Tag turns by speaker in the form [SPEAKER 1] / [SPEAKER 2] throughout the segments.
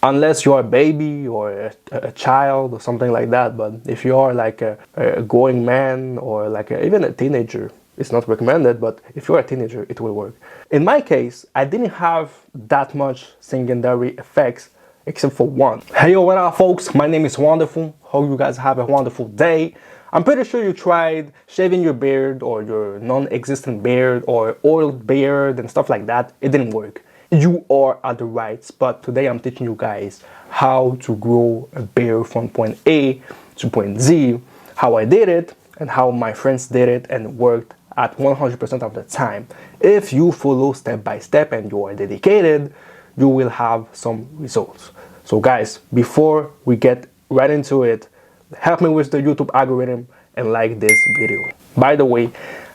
[SPEAKER 1] unless you're a baby or a child or something like that. But if you are like a growing man or like even a teenager, it's not recommended, but if you're a teenager, it will work. In my case, I didn't have that much secondary effects except for one. Hey, yo, what up, folks? My name is Wonderful. Hope you guys have a wonderful day. I'm pretty sure you tried shaving your beard or your non-existent beard or oiled beard and stuff like that. It didn't work. You are at the right spot. Today I'm teaching you guys how to grow a beard from point A to point Z, how I did it and how my friends did it, and it worked at 100% of the time. If you follow step by step and you are dedicated, you will have some results. So guys, before we get right into it, help me with the YouTube algorithm and like this video. By the way,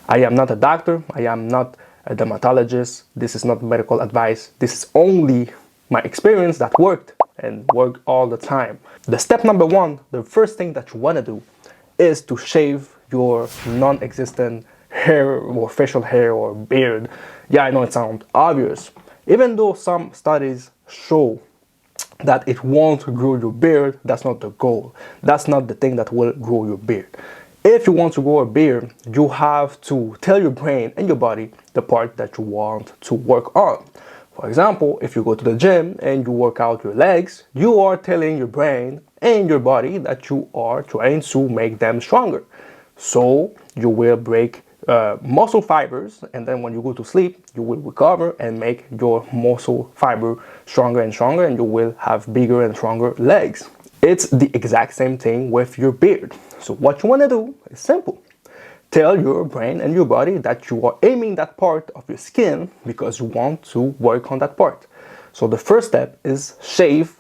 [SPEAKER 1] I am not a doctor, I am not a dermatologist, this is not medical advice, this is only my experience that worked and worked all the time. The step number one, the first thing that you want to do is to shave your non-existent hair or facial hair or beard. Yeah, I know it sounds obvious. Even though some studies show that it won't grow your beard, that's not the goal. That's not the thing that will grow your beard. If you want to grow a beard, you have to tell your brain and your body the part that you want to work on. For example, if you go to the gym and you work out your legs, you are telling your brain and your body that you are trying to make them stronger. So you will break muscle fibers, and then when you go to sleep, you will recover and make your muscle fiber stronger and stronger, and you will have bigger and stronger legs. It's the exact same thing with your beard. So what you want to do is simple. Tell your brain and your body that you are aiming that part of your skin because you want to work on that part. So the first step is shave.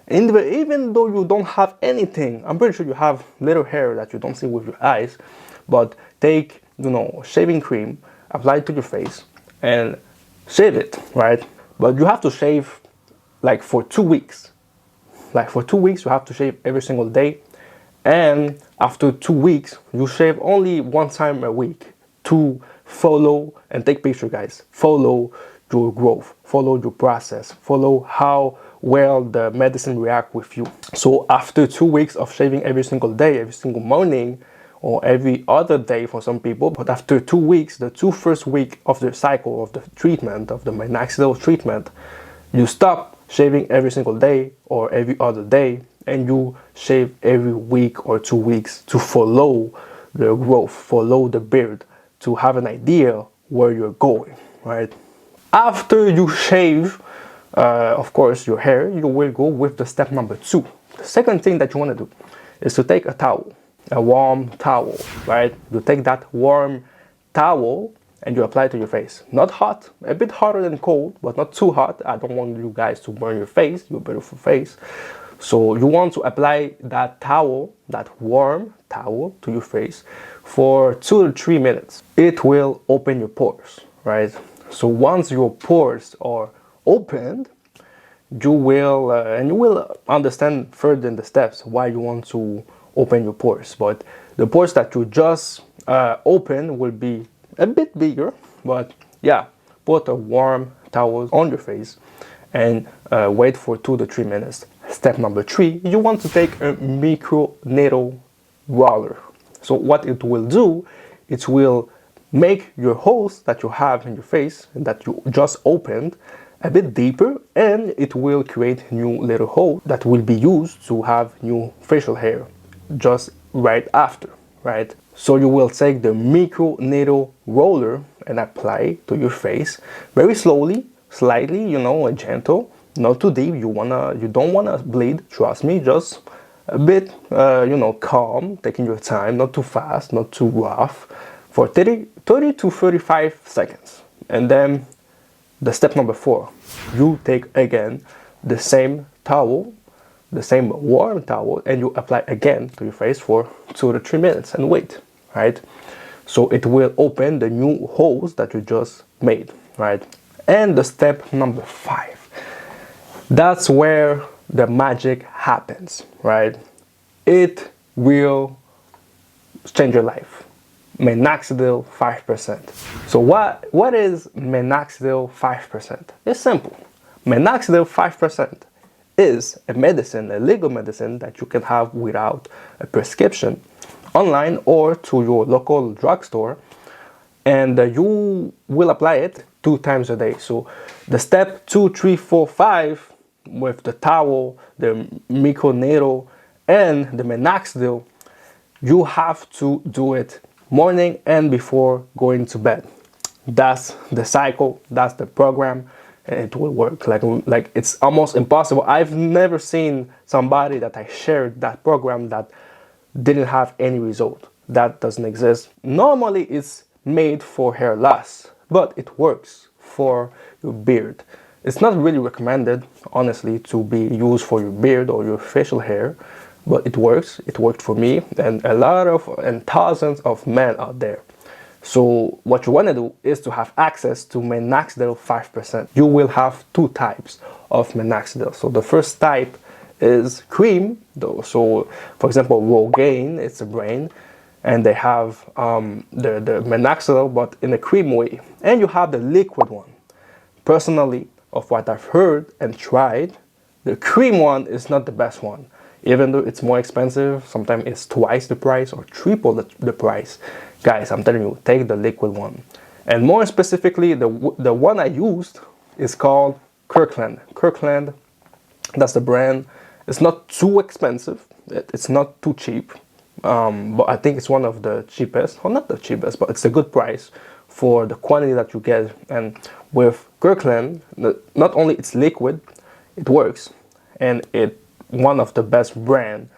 [SPEAKER 1] And even though you don't have anything, I'm pretty sure you have little hair that you don't see with your eyes, but take, shaving cream, apply it to your face and shave it, right? But you have to shave like for 2 weeks. Like for 2 weeks, you have to shave every single day. And after 2 weeks, you shave only one time a week to follow and take picture, guys. Follow your growth, follow your process, follow how well the medicine react with you. So after 2 weeks of shaving every single day, every single morning, or every other day for some people, but after 2 weeks, the first week of the cycle of the treatment, of the minoxidil treatment, you stop shaving every single day or every other day, and you shave every week or 2 weeks to follow the growth, follow the beard, to have an idea where you're going, right? After you shave, of course, your hair, you will go with the step number 2. The second thing that you want to do is to take a towel, a warm towel, right? You take that warm towel and you apply it to your face. Not hot, a bit hotter than cold, but not too hot. I don't want you guys to burn your face, your beautiful face. So you want to apply that towel, that warm towel to your face for 2 to 3 minutes. It will open your pores, right? So once your pores are opened, you will understand further in the steps why you want to open your pores. But the pores that you just open will be a bit bigger. But yeah, put a warm towel on your face and wait for 2 to 3 minutes. Step number 3, you want to take a microneedle roller. So what it will do, it will make your holes that you have in your face and that you just opened a bit deeper, and it will create new little holes that will be used to have new facial hair just right after, right? So you will take the microneedle roller and apply it to your face very slowly, slightly, gentle, not too deep. You don't wanna bleed, trust me, just a bit, calm, taking your time, not too fast, not too rough, for 30 to 35 seconds. And then the step number 4, you take again the same towel, the same warm towel, and you apply again to your face for 2 to 3 minutes and wait, right? So it will open the new holes that you just made, right? And the step number 5, that's where the magic happens, right? It will change your life. Minoxidil 5%. So what is Minoxidil 5%? It's simple. Minoxidil 5% is a medicine, a legal medicine that you can have without a prescription online or to your local drugstore, and you will apply it 2 times a day. So the step 2, 3, 4, 5 with the towel, the microneedle, and the minoxidil, you have to do it morning and before going to bed. That's the cycle, that's the program, and it will work. Like it's almost impossible. I've never seen somebody that I shared that program that didn't have any result. That doesn't exist. Normally it's made for hair loss, but it works for your beard. It's not really recommended, honestly, to be used for your beard or your facial hair, but it works. It worked for me and a lot of and thousands of men out there. So what you want to do is to have access to Minoxidil 5%. You will have 2 types of Minoxidil. So the first type is cream, though. So for example, Rogaine, it's a brand, and they have the Minoxidil, but in a cream way. And you have the liquid one. Personally, of what I've heard and tried, the cream one is not the best one. Even though it's more expensive, sometimes it's twice the price or triple the price. Guys, I'm telling you, take the liquid one. And more specifically, the one I used is called Kirkland. Kirkland, that's the brand. It's not too expensive. It's not too cheap. But I think it's one of the cheapest. Well, not the cheapest, but it's a good price for the quantity that you get. And with Kirkland, not only it's liquid, it works. And it one of the best brand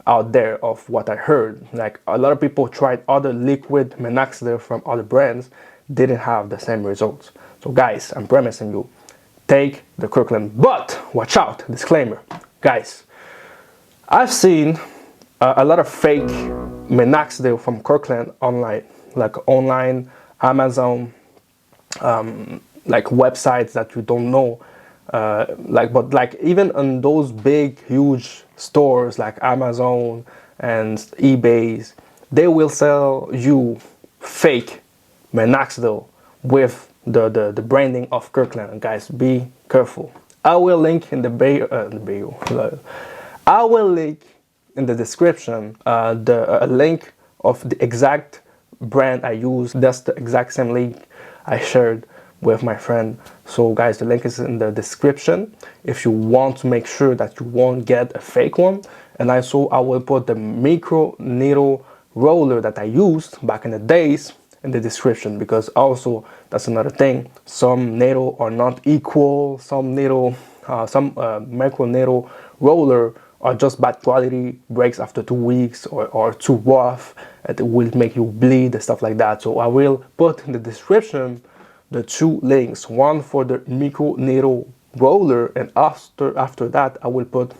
[SPEAKER 1] out there of what I heard. Like a lot of people tried other liquid minoxidil from other brands, didn't have the same results. So guys, I'm promising you, take the Kirkland, but watch out, disclaimer. Guys, I've seen a lot of fake minoxidil from Kirkland online, like online, Amazon, like websites that you don't know. But even on those big huge stores like Amazon and eBay, they will sell you fake minoxidil with the branding of Kirkland. And guys, be careful. I will link in the bio. I will link in the description a link of the exact brand I use. That's the exact same link I shared with my friend. So guys, the link is in the description if you want to make sure that you won't get a fake one. And also I will put the micro needle roller that I used back in the days in the description, because also that's another thing, some needle are not equal. Some micro needle roller are just bad quality, breaks after 2 weeks, or too rough, it will make you bleed and stuff like that. So I will put in the description the 2 links, one for the micro needle roller, and after that I will put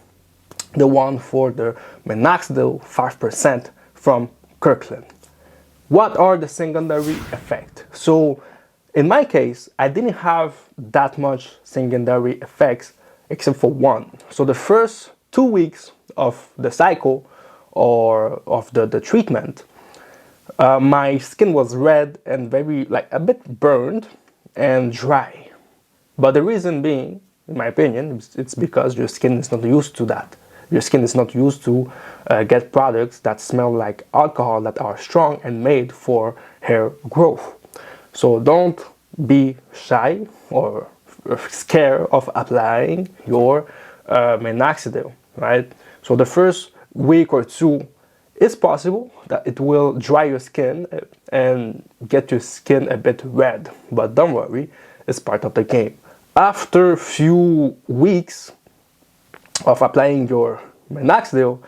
[SPEAKER 1] the one for the Minoxidil 5% from Kirkland. What are the secondary effects? So in my case, I didn't have that much secondary effects except for one. So the first 2 weeks of the cycle or of the treatment, my skin was red and very, like, a bit burned and dry. But the reason being, in my opinion, it's because your skin is not used to that. Your skin is not used to get products that smell like alcohol, that are strong and made for hair growth. So don't be shy or scared of applying your minoxidil, right? So the first week or 2, it's possible that it will dry your skin and get your skin a bit red, but don't worry, it's part of the game. After a few weeks of applying your minoxidil,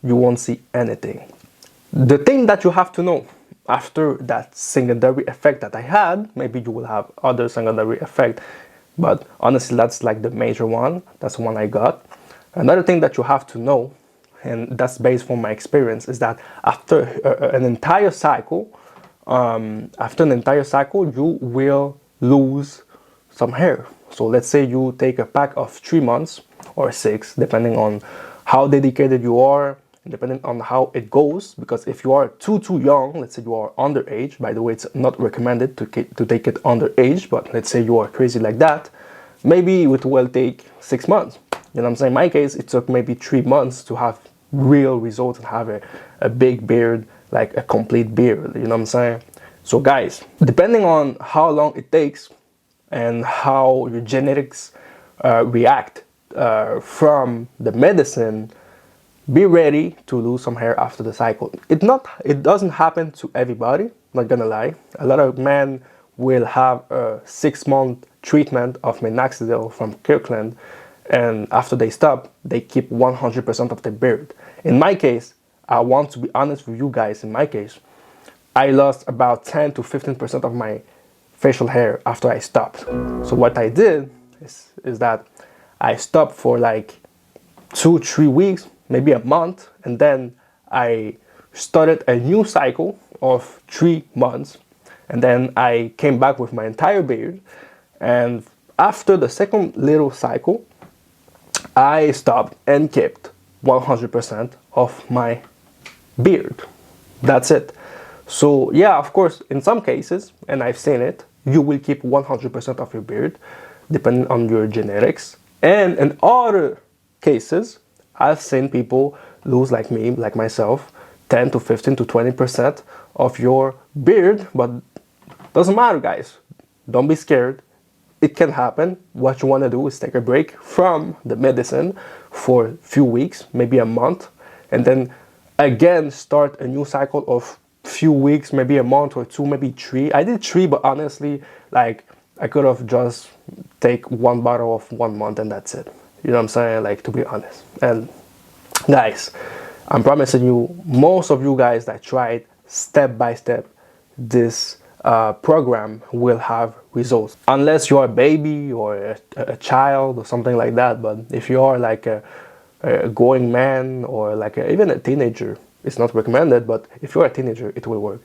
[SPEAKER 1] you won't see anything. The thing that you have to know after that secondary effect that I had, maybe you will have other secondary effect, but honestly that's like the major one, that's the one I got. Another thing that you have to know, and that's based on my experience, is that after an entire cycle, you will lose some hair. So let's say you take a pack of 3 months or 6, depending on how dedicated you are, depending on how it goes. Because if you are too young, let's say you are underage, by the way, it's not recommended to take it underage, but let's say you are crazy like that, maybe it will take 6 months. You know what I'm saying? In my case, it took maybe 3 months to have real results and have a big beard, like a complete beard. You know what I'm saying? So guys, depending on how long it takes and how your genetics react from the medicine, be ready to lose some hair after the cycle. It doesn't happen to everybody, not gonna lie. A lot of men will have a 6-month treatment of Minoxidil from Kirkland, and after they stop, they keep 100% of their beard. In my case, I want to be honest with you guys, in my case, I lost about 10 to 15% of my facial hair after I stopped. So what I did is that I stopped for like 2-3 weeks, maybe a month, and then I started a new cycle of 3 months, and then I came back with my entire beard. And after the second little cycle, I stopped and kept 100% of my beard. That's it. So yeah, of course, in some cases, and I've seen it, you will keep 100% of your beard depending on your genetics. And in other cases, I've seen people lose, like me, like myself, 10 to 15 to 20% of your beard, but doesn't matter, guys. Don't be scared. It can happen. What you want to do is take a break from the medicine for a few weeks, maybe a month, and then again start a new cycle of few weeks, maybe a month or two, maybe 3. I did 3, but honestly, like, I could have just take 1 bottle of 1 month and that's it. You know what I'm saying? Like, to be honest. And guys, I'm promising you, most of you guys that tried step by step this program will have results, unless you're a baby or a child or something like that. But if you are like a growing man or like even a teenager, it's not recommended, but if you're a teenager, it will work.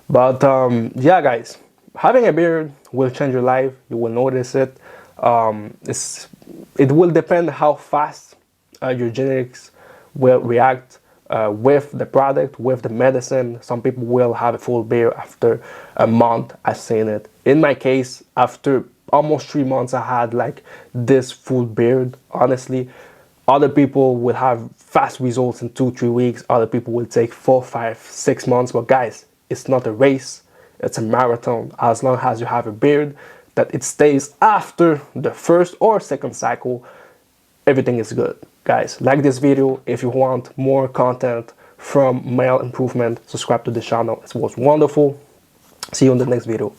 [SPEAKER 1] But yeah, guys, having a beard will change your life. You will notice it. It will depend how fast your genetics will react with the product, with the medicine. Some people will have a full beard after a month. I've seen it. In my case, after almost 3 months, I had like this full beard, honestly. Other people will have fast results in 2-3 weeks. Other people will take 4, 5, 6 months. But guys, it's not a race. It's a marathon. As long as you have a beard, that it stays after the first or second cycle, everything is good. Guys, like this video. If you want more content from male improvement, subscribe to the channel. It was wonderful. See you in the next video.